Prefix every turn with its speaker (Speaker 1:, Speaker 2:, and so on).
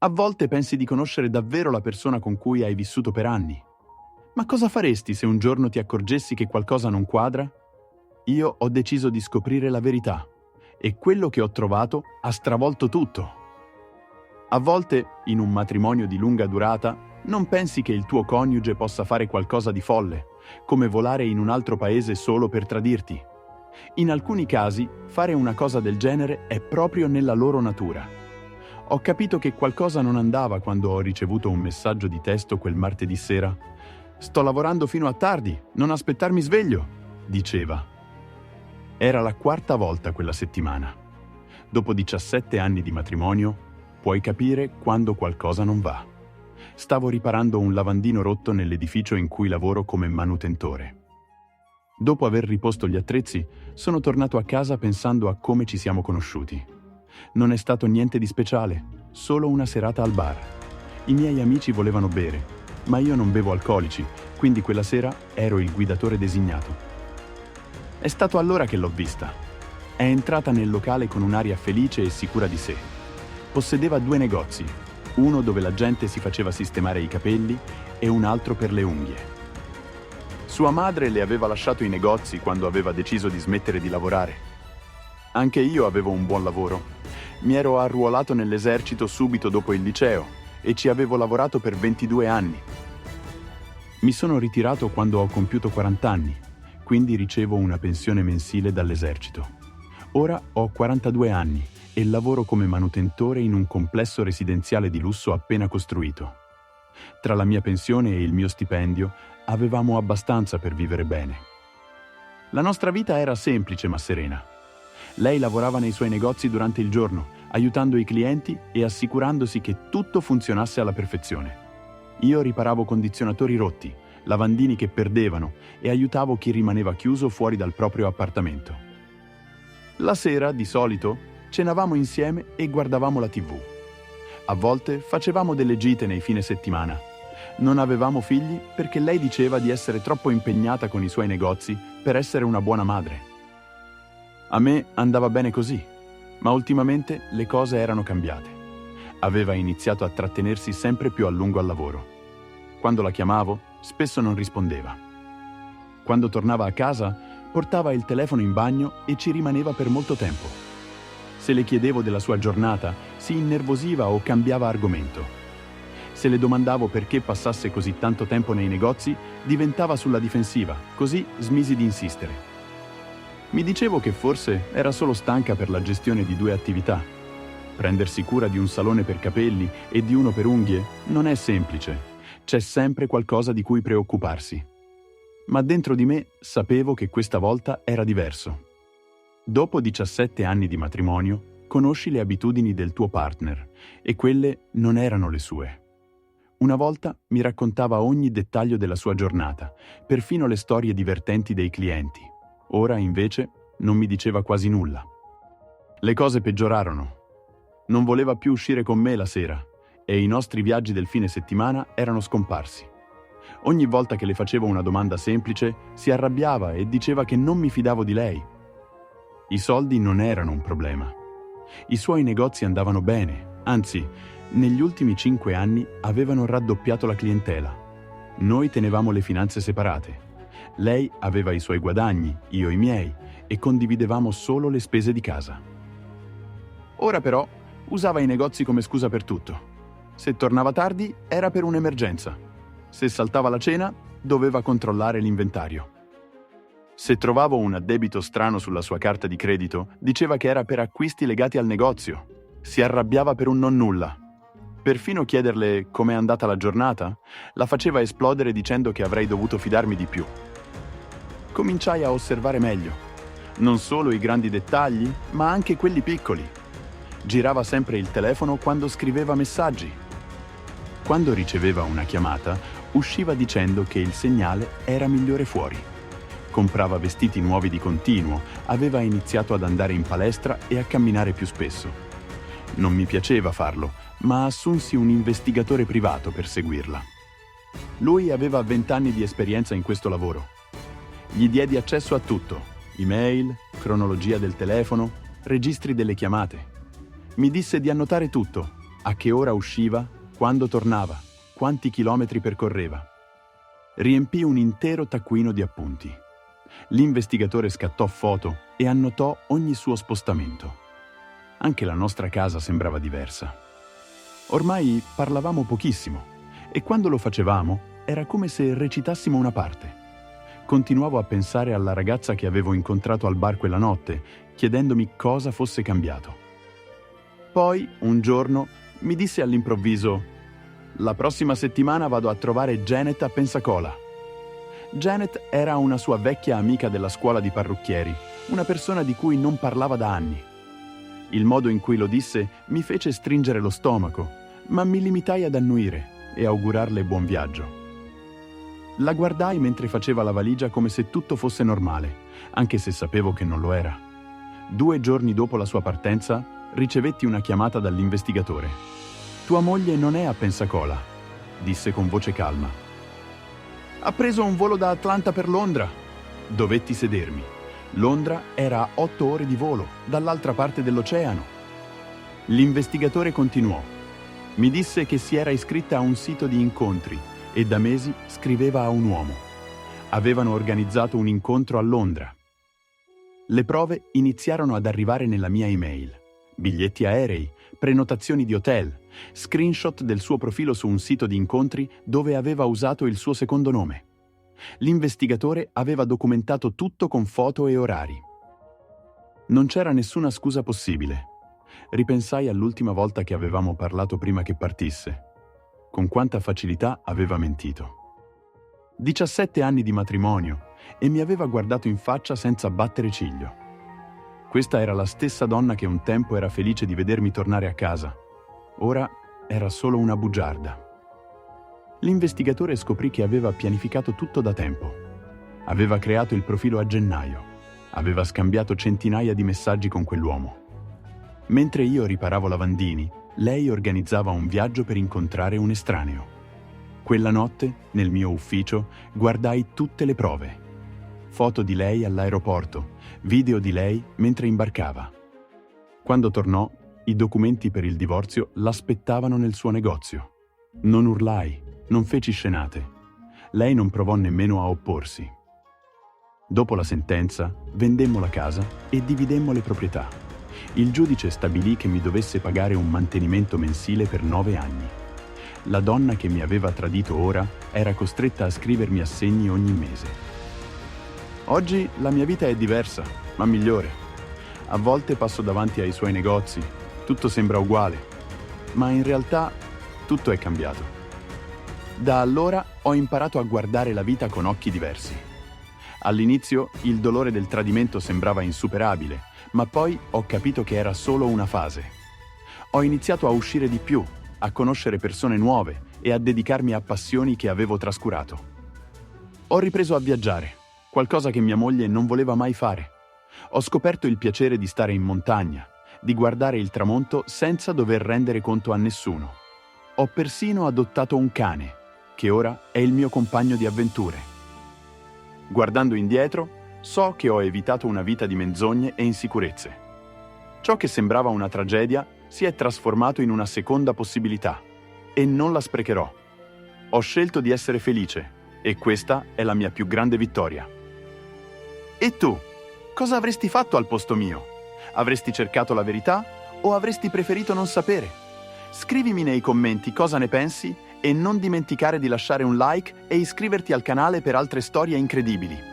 Speaker 1: A volte pensi di conoscere davvero la persona con cui hai vissuto per anni. Ma cosa faresti se un giorno ti accorgessi che qualcosa non quadra? Io ho deciso di scoprire la verità e quello che ho trovato ha stravolto tutto. A volte, in un matrimonio di lunga durata, non pensi che il tuo coniuge possa fare qualcosa di folle, come volare in un altro paese solo per tradirti. In alcuni casi, fare una cosa del genere è proprio nella loro natura. Ho capito che qualcosa non andava quando ho ricevuto un messaggio di testo quel martedì sera. «Sto lavorando fino a tardi, non aspettarmi sveglio», diceva. Era la quarta volta quella settimana. Dopo 17 anni di matrimonio, puoi capire quando qualcosa non va. Stavo riparando un lavandino rotto nell'edificio in cui lavoro come manutentore. Dopo aver riposto gli attrezzi, sono tornato a casa pensando a come ci siamo conosciuti. Non è stato niente di speciale, solo una serata al bar. I miei amici volevano bere, ma io non bevo alcolici, quindi quella sera ero il guidatore designato. È stato allora che l'ho vista. È entrata nel locale con un'aria felice e sicura di sé. Possedeva 2 negozi, uno dove la gente si faceva sistemare i capelli e un altro per le unghie. Sua madre le aveva lasciato i negozi quando aveva deciso di smettere di lavorare. Anche io avevo un buon lavoro. Mi ero arruolato nell'esercito subito dopo il liceo e ci avevo lavorato per 22 anni. Mi sono ritirato quando ho compiuto 40 anni, quindi ricevo una pensione mensile dall'esercito. Ora ho 42 anni e lavoro come manutentore in un complesso residenziale di lusso appena costruito. Tra la mia pensione e il mio stipendio avevamo abbastanza per vivere bene. La nostra vita era semplice ma serena. Lei lavorava nei suoi negozi durante il giorno, aiutando i clienti e assicurandosi che tutto funzionasse alla perfezione. Io riparavo condizionatori rotti, lavandini che perdevano e aiutavo chi rimaneva chiuso fuori dal proprio appartamento. La sera, di solito, cenavamo insieme e guardavamo la TV. A volte facevamo delle gite nei fine settimana. Non avevamo figli perché lei diceva di essere troppo impegnata con i suoi negozi per essere una buona madre. A me andava bene così, ma ultimamente le cose erano cambiate. Aveva iniziato a trattenersi sempre più a lungo al lavoro. Quando la chiamavo, spesso non rispondeva. Quando tornava a casa, portava il telefono in bagno e ci rimaneva per molto tempo. Se le chiedevo della sua giornata, si innervosiva o cambiava argomento. Se le domandavo perché passasse così tanto tempo nei negozi, diventava sulla difensiva, così smisi di insistere. Mi dicevo che forse era solo stanca per la gestione di 2 attività. Prendersi cura di un salone per capelli e di uno per unghie non è semplice. C'è sempre qualcosa di cui preoccuparsi. Ma dentro di me sapevo che questa volta era diverso. Dopo 17 anni di matrimonio, conosci le abitudini del tuo partner e quelle non erano le sue. Una volta mi raccontava ogni dettaglio della sua giornata, perfino le storie divertenti dei clienti. Ora, invece, non mi diceva quasi nulla. Le cose peggiorarono. Non voleva più uscire con me la sera e i nostri viaggi del fine settimana erano scomparsi. Ogni volta che le facevo una domanda semplice, si arrabbiava e diceva che non mi fidavo di lei. I soldi non erano un problema. I suoi negozi andavano bene, anzi, negli ultimi 5 anni avevano raddoppiato la clientela. Noi tenevamo le finanze separate. Lei aveva i suoi guadagni, io i miei, e condividevamo solo le spese di casa. Ora però usava i negozi come scusa per tutto. Se tornava tardi era per un'emergenza. Se saltava la cena doveva controllare l'inventario. Se trovavo un addebito strano sulla sua carta di credito, diceva che era per acquisti legati al negozio. Si arrabbiava per un nonnulla. Perfino chiederle com'è andata la giornata la faceva esplodere dicendo che avrei dovuto fidarmi di più. Cominciai a osservare meglio. Non solo i grandi dettagli, ma anche quelli piccoli. Girava sempre il telefono quando scriveva messaggi. Quando riceveva una chiamata, usciva dicendo che il segnale era migliore fuori. Comprava vestiti nuovi di continuo, aveva iniziato ad andare in palestra e a camminare più spesso. Non mi piaceva farlo, ma assunsi un investigatore privato per seguirla. Lui aveva 20 anni di esperienza in questo lavoro. Gli diedi accesso a tutto: email, cronologia del telefono, registri delle chiamate. Mi disse di annotare tutto A che ora usciva, quando tornava, quanti chilometri percorreva. Riempì un intero taccuino di appunti. L'investigatore scattò foto e annotò ogni suo spostamento. Anche la nostra casa sembrava diversa. Ormai parlavamo pochissimo e quando lo facevamo era come se recitassimo una parte. Continuavo a pensare alla ragazza che avevo incontrato al bar quella notte, chiedendomi cosa fosse cambiato. Poi, un giorno, mi disse all'improvviso: «La prossima settimana vado a trovare Janet a Pensacola». Janet era una sua vecchia amica della scuola di parrucchieri, una persona di cui non parlava da anni. Il modo in cui lo disse mi fece stringere lo stomaco, ma mi limitai ad annuire e augurarle buon viaggio. La guardai mentre faceva la valigia come se tutto fosse normale, anche se sapevo che non lo era. 2 giorni dopo la sua partenza, ricevetti una chiamata dall'investigatore. «Tua moglie non è a Pensacola», disse con voce calma. «Ha preso un volo da Atlanta per Londra». Dovetti sedermi. Londra era a 8 ore di volo, dall'altra parte dell'oceano. L'investigatore continuò. Mi disse che si era iscritta a un sito di incontri e da mesi scriveva a un uomo. Avevano organizzato un incontro a Londra. Le prove iniziarono ad arrivare nella mia email. Biglietti aerei, prenotazioni di hotel, screenshot del suo profilo su un sito di incontri dove aveva usato il suo secondo nome. L'investigatore aveva documentato tutto con foto e orari. Non c'era nessuna scusa possibile. Ripensai all'ultima volta che avevamo parlato prima che partisse. Con quanta facilità aveva mentito. 17 anni di matrimonio e mi aveva guardato in faccia senza battere ciglio. Questa era la stessa donna che un tempo era felice di vedermi tornare a casa. Ora era solo una bugiarda. L'investigatore scoprì che aveva pianificato tutto da tempo. Aveva creato il profilo a gennaio. Aveva scambiato centinaia di messaggi con quell'uomo. Mentre io riparavo lavandini, lei organizzava un viaggio per incontrare un estraneo. Quella notte, nel mio ufficio, guardai tutte le prove. Foto di lei all'aeroporto, video di lei mentre imbarcava. Quando tornò, i documenti per il divorzio l'aspettavano nel suo negozio. Non urlai, non feci scenate. Lei non provò nemmeno a opporsi. Dopo la sentenza, vendemmo la casa e dividemmo le proprietà. Il giudice stabilì che mi dovesse pagare un mantenimento mensile per 9 anni. La donna che mi aveva tradito ora era costretta a scrivermi assegni ogni mese. Oggi la mia vita è diversa, ma migliore. A volte passo davanti ai suoi negozi, tutto sembra uguale, ma in realtà tutto è cambiato. Da allora ho imparato a guardare la vita con occhi diversi. All'inizio il dolore del tradimento sembrava insuperabile, ma poi ho capito che era solo una fase. Ho iniziato a uscire di più, a conoscere persone nuove e a dedicarmi a passioni che avevo trascurato. Ho ripreso a viaggiare, qualcosa che mia moglie non voleva mai fare. Ho scoperto il piacere di stare in montagna, di guardare il tramonto senza dover rendere conto a nessuno. Ho persino adottato un cane, che ora è il mio compagno di avventure. Guardando indietro, so che ho evitato una vita di menzogne e insicurezze. Ciò che sembrava una tragedia si è trasformato in una seconda possibilità e non la sprecherò. Ho scelto di essere felice e questa è la mia più grande vittoria. E tu? Cosa avresti fatto al posto mio? Avresti cercato la verità o avresti preferito non sapere? Scrivimi nei commenti cosa ne pensi e non dimenticare di lasciare un like e iscriverti al canale per altre storie incredibili.